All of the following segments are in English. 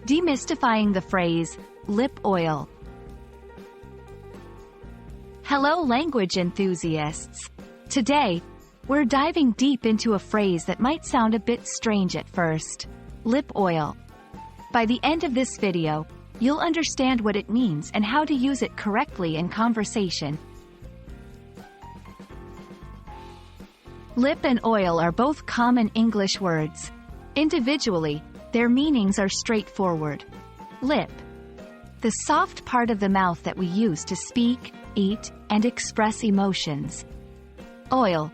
Demystifying the phrase, lip oil. Hello language enthusiasts! Today, we're diving deep into a phrase that might sound a bit strange at first. Lip oil. By the end of this video, you'll understand what it means and how to use it correctly in conversation. Lip and oil are both common English words. Individually, their meanings are straightforward. Lip. The soft part of the mouth that we use to speak, eat, and express emotions. Oil.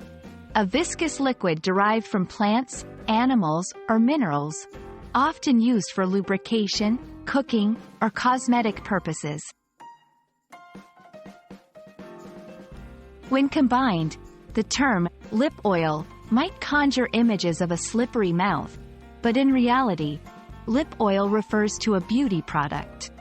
A viscous liquid derived from plants, animals, or minerals, often used for lubrication, cooking, or cosmetic purposes. When combined, the term lip oil might conjure images of a slippery mouth, but in reality, lip oil refers to a beauty product.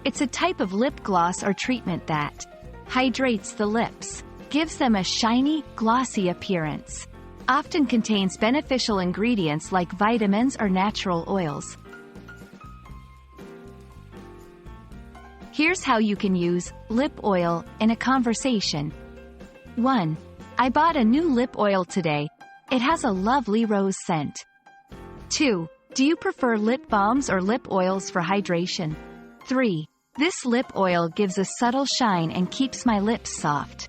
It's a type of lip gloss or treatment that hydrates the lips, gives them a shiny, glossy appearance, often contains beneficial ingredients like vitamins or natural oils. Here's how you can use lip oil in a conversation. 1. I bought a new lip oil today. It has a lovely rose scent. 2. Do you prefer lip balms or lip oils for hydration? 3. This lip oil gives a subtle shine and keeps my lips soft.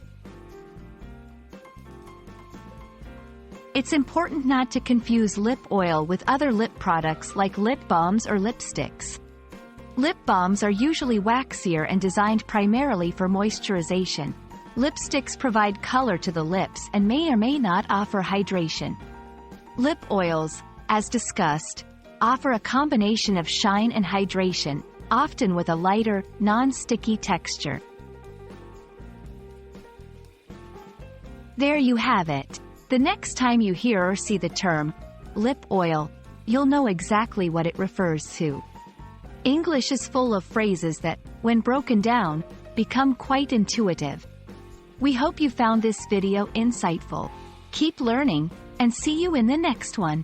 It's important not to confuse lip oil with other lip products like lip balms or lipsticks. Lip balms are usually waxier and designed primarily for moisturization. Lipsticks provide color to the lips and may or may not offer hydration. Lip oils, as discussed, offer a combination of shine and hydration, often with a lighter, non-sticky texture. There you have it. The next time you hear or see the term lip oil, you'll know exactly what it refers to. English is full of phrases that, when broken down, become quite intuitive. We hope you found this video insightful. Keep learning, and see you in the next one.